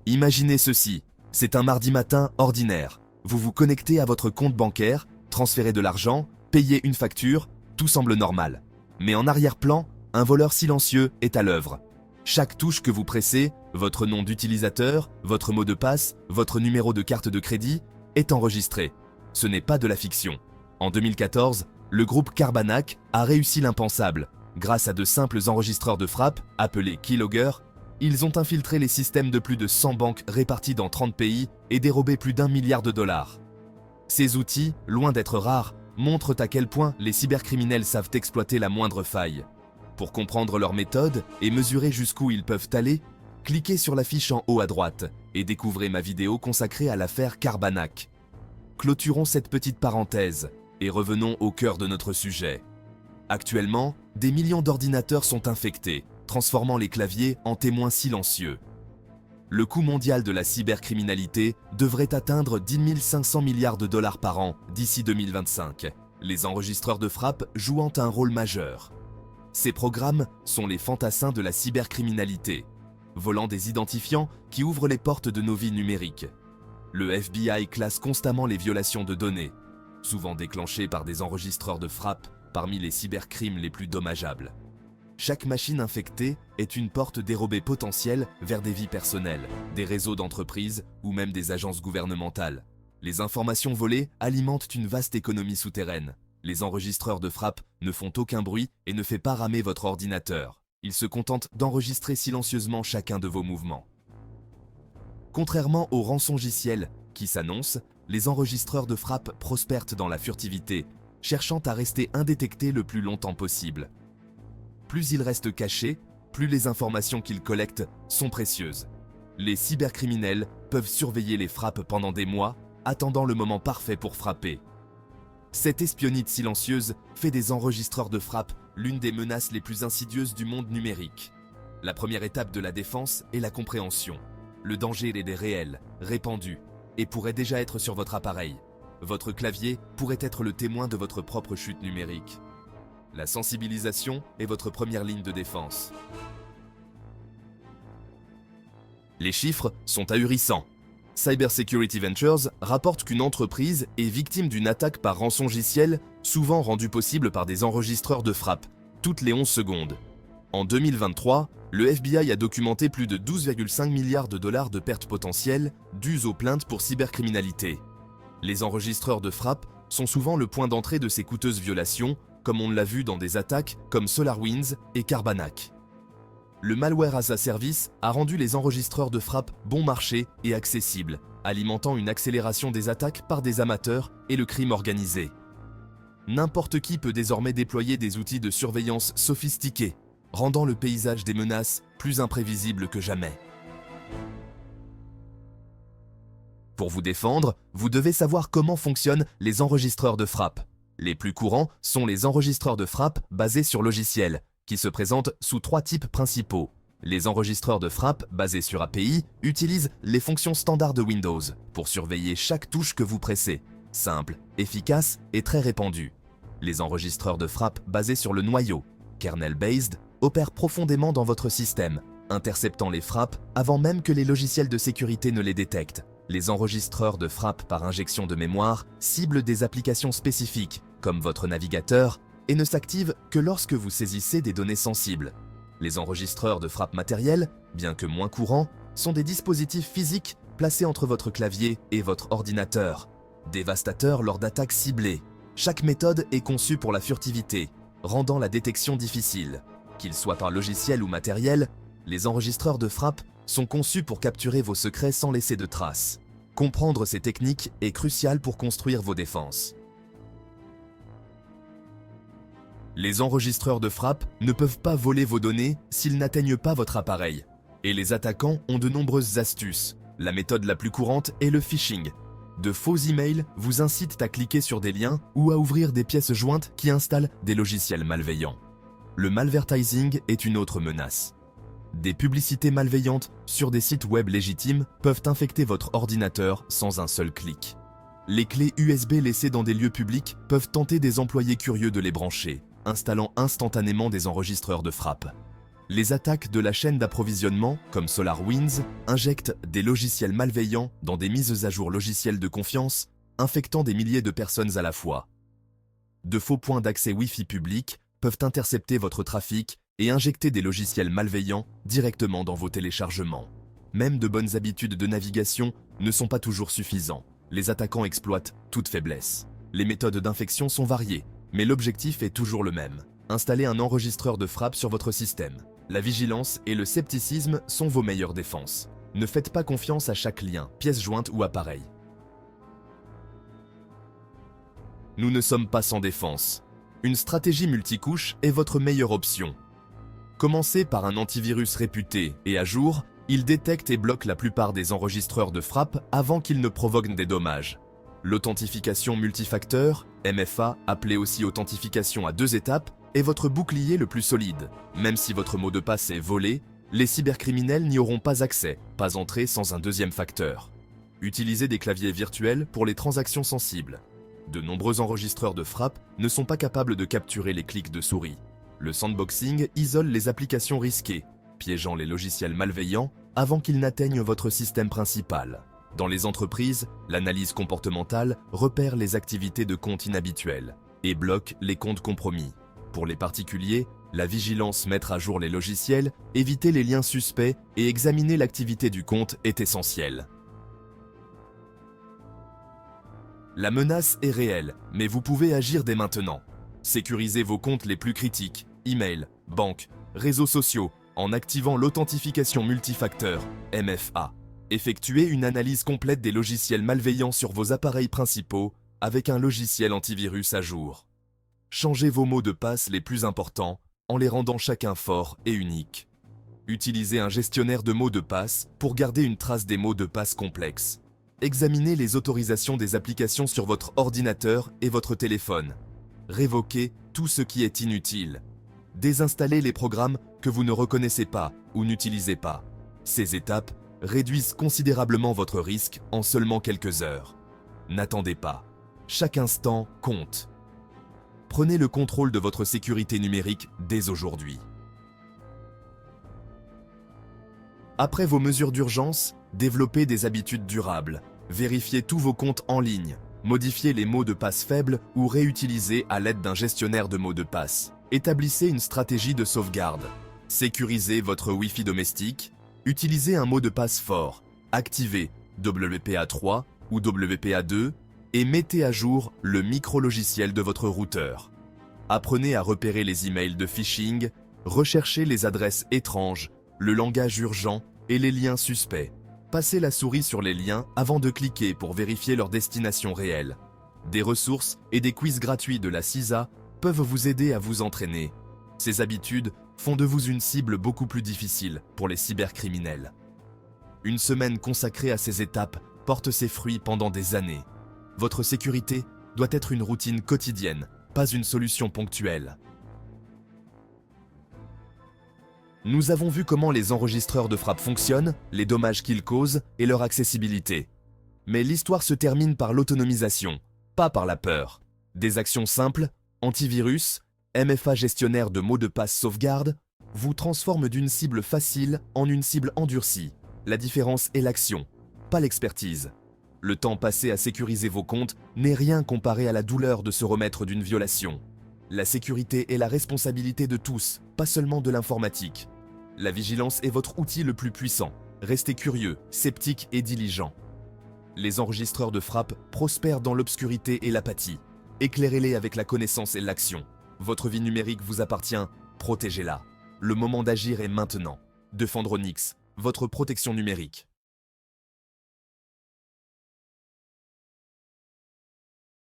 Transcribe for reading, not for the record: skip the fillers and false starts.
Imaginez ceci, c'est un mardi matin ordinaire. Vous vous connectez à votre compte bancaire, transférez de l'argent, payez une facture, tout semble normal. Mais en arrière-plan, un voleur silencieux est à l'œuvre. Chaque touche que vous pressez, votre nom d'utilisateur, votre mot de passe, votre numéro de carte de crédit, est enregistré. Ce n'est pas de la fiction. En 2014, le groupe Carbanac a réussi l'impensable. Grâce à de simples enregistreurs de frappe, appelés keylogger, ils ont infiltré les systèmes de plus de 100 banques réparties dans 30 pays et dérobé plus d'1 milliard de dollars. Ces outils, loin d'être rares, montrent à quel point les cybercriminels savent exploiter la moindre faille. Pour comprendre leur méthode et mesurer jusqu'où ils peuvent aller, cliquez sur la fiche en haut à droite et découvrez ma vidéo consacrée à l'affaire Carbanac. Clôturons cette petite parenthèse et revenons au cœur de notre sujet. Actuellement, des millions d'ordinateurs sont infectés, transformant les claviers en témoins silencieux. Le coût mondial de la cybercriminalité devrait atteindre 10 500 milliards de dollars par an d'ici 2025, les enregistreurs de frappe jouant un rôle majeur. Ces programmes sont les fantassins de la cybercriminalité, volant des identifiants qui ouvrent les portes de nos vies numériques. Le FBI classe constamment les violations de données, souvent déclenchées par des enregistreurs de frappe parmi les cybercrimes les plus dommageables. Chaque machine infectée est une porte dérobée potentielle vers des vies personnelles, des réseaux d'entreprises ou même des agences gouvernementales. Les informations volées alimentent une vaste économie souterraine. Les enregistreurs de frappe ne font aucun bruit et ne font pas ramer votre ordinateur. Ils se contentent d'enregistrer silencieusement chacun de vos mouvements. Contrairement aux rançongiciels qui s'annoncent, les enregistreurs de frappe prospèrent dans la furtivité, cherchant à rester indétectés le plus longtemps possible. Plus ils restent cachés, plus les informations qu'ils collectent sont précieuses. Les cybercriminels peuvent surveiller les frappes pendant des mois, attendant le moment parfait pour frapper. Cette espionnite silencieuse fait des enregistreurs de frappe l'une des menaces les plus insidieuses du monde numérique. La première étape de la défense est la compréhension. Le danger est réel, répandu, et pourrait déjà être sur votre appareil. Votre clavier pourrait être le témoin de votre propre chute numérique. La sensibilisation est votre première ligne de défense. Les chiffres sont ahurissants. Cybersecurity Ventures rapporte qu'une entreprise est victime d'une attaque par rançongiciel, souvent rendue possible par des enregistreurs de frappe, toutes les 11 secondes. En 2023, le FBI a documenté plus de 12,5 milliards de dollars de pertes potentielles dues aux plaintes pour cybercriminalité. Les enregistreurs de frappe sont souvent le point d'entrée de ces coûteuses violations, comme on l'a vu dans des attaques comme SolarWinds et Carbanac. Le malware as a service a rendu les enregistreurs de frappe bon marché et accessibles, alimentant une accélération des attaques par des amateurs et le crime organisé. N'importe qui peut désormais déployer des outils de surveillance sophistiqués, rendant le paysage des menaces plus imprévisible que jamais. Pour vous défendre, vous devez savoir comment fonctionnent les enregistreurs de frappe. Les plus courants sont les enregistreurs de frappe basés sur logiciels, qui se présentent sous 3 types principaux. Les enregistreurs de frappe basés sur API utilisent les fonctions standards de Windows pour surveiller chaque touche que vous pressez. Simple, efficace et très répandu. Les enregistreurs de frappe basés sur le noyau, kernel-based, opèrent profondément dans votre système, interceptant les frappes avant même que les logiciels de sécurité ne les détectent. Les enregistreurs de frappe par injection de mémoire ciblent des applications spécifiques, comme votre navigateur, et ne s'activent que lorsque vous saisissez des données sensibles. Les enregistreurs de frappe matériels, bien que moins courants, sont des dispositifs physiques placés entre votre clavier et votre ordinateur. Dévastateurs lors d'attaques ciblées. Chaque méthode est conçue pour la furtivité, rendant la détection difficile. Qu'ils soient par logiciel ou matériel, les enregistreurs de frappe sont conçus pour capturer vos secrets sans laisser de traces. Comprendre ces techniques est crucial pour construire vos défenses. Les enregistreurs de frappe ne peuvent pas voler vos données s'ils n'atteignent pas votre appareil. Et les attaquants ont de nombreuses astuces. La méthode la plus courante est le phishing. De faux emails vous incitent à cliquer sur des liens ou à ouvrir des pièces jointes qui installent des logiciels malveillants. Le malvertising est une autre menace. Des publicités malveillantes sur des sites web légitimes peuvent infecter votre ordinateur sans un seul clic. Les clés USB laissées dans des lieux publics peuvent tenter des employés curieux de les brancher, installant instantanément des enregistreurs de frappe. Les attaques de la chaîne d'approvisionnement, comme SolarWinds, injectent des logiciels malveillants dans des mises à jour logicielles de confiance, infectant des milliers de personnes à la fois. De faux points d'accès Wi-Fi publics peuvent intercepter votre trafic et injecter des logiciels malveillants directement dans vos téléchargements. Même de bonnes habitudes de navigation ne sont pas toujours suffisants. Les attaquants exploitent toute faiblesse. Les méthodes d'infection sont variées, mais l'objectif est toujours le même. Installez un enregistreur de frappe sur votre système. La vigilance et le scepticisme sont vos meilleures défenses. Ne faites pas confiance à chaque lien, pièce jointe ou appareil. Nous ne sommes pas sans défense. Une stratégie multicouche est votre meilleure option. Commencez par un antivirus réputé et à jour, il détecte et bloque la plupart des enregistreurs de frappe avant qu'ils ne provoquent des dommages. L'authentification multifacteur, MFA, appelée aussi authentification à 2 étapes, est votre bouclier le plus solide. Même si votre mot de passe est volé, les cybercriminels n'y auront pas accès, pas entrée sans un deuxième facteur. Utilisez des claviers virtuels pour les transactions sensibles. De nombreux enregistreurs de frappe ne sont pas capables de capturer les clics de souris. Le sandboxing isole les applications risquées, piégeant les logiciels malveillants avant qu'ils n'atteignent votre système principal. Dans les entreprises, l'analyse comportementale repère les activités de compte inhabituelles et bloque les comptes compromis. Pour les particuliers, la vigilance, mettre à jour les logiciels, éviter les liens suspects et examiner l'activité du compte est essentielle. La menace est réelle, mais vous pouvez agir dès maintenant. Sécurisez vos comptes les plus critiques, email, banque, réseaux sociaux, en activant l'authentification multifacteur, MFA. Effectuez une analyse complète des logiciels malveillants sur vos appareils principaux avec un logiciel antivirus à jour. Changez vos mots de passe les plus importants en les rendant chacun forts et uniques. Utilisez un gestionnaire de mots de passe pour garder une trace des mots de passe complexes. Examinez les autorisations des applications sur votre ordinateur et votre téléphone. Révoquez tout ce qui est inutile. Désinstallez les programmes que vous ne reconnaissez pas ou n'utilisez pas. Ces étapes réduisent considérablement votre risque en seulement quelques heures. N'attendez pas. Chaque instant compte. Prenez le contrôle de votre sécurité numérique dès aujourd'hui. Après vos mesures d'urgence, développez des habitudes durables. Vérifiez tous vos comptes en ligne. Modifiez les mots de passe faibles ou réutilisez à l'aide d'un gestionnaire de mots de passe. Établissez une stratégie de sauvegarde. Sécurisez votre Wi-Fi domestique. Utilisez un mot de passe fort. Activez WPA3 ou WPA2 et mettez à jour le micro-logiciel de votre routeur. Apprenez à repérer les emails de phishing, recherchez les adresses étranges, le langage urgent et les liens suspects. Passez la souris sur les liens avant de cliquer pour vérifier leur destination réelle. Des ressources et des quiz gratuits de la CISA peuvent vous aider à vous entraîner. Ces habitudes font de vous une cible beaucoup plus difficile pour les cybercriminels. Une semaine consacrée à ces étapes porte ses fruits pendant des années. Votre sécurité doit être une routine quotidienne, pas une solution ponctuelle. Nous avons vu comment les enregistreurs de frappe fonctionnent, les dommages qu'ils causent et leur accessibilité. Mais l'histoire se termine par l'autonomisation, pas par la peur. Des actions simples, antivirus, MFA gestionnaire de mots de passe sauvegarde, vous transforment d'une cible facile en une cible endurcie. La différence est l'action, pas l'expertise. Le temps passé à sécuriser vos comptes n'est rien comparé à la douleur de se remettre d'une violation. La sécurité est la responsabilité de tous, pas seulement de l'informatique. La vigilance est votre outil le plus puissant. Restez curieux, sceptique et diligent. Les enregistreurs de frappe prospèrent dans l'obscurité et l'apathie. Éclairez-les avec la connaissance et l'action. Votre vie numérique vous appartient, protégez-la. Le moment d'agir est maintenant. Defendronix, votre protection numérique.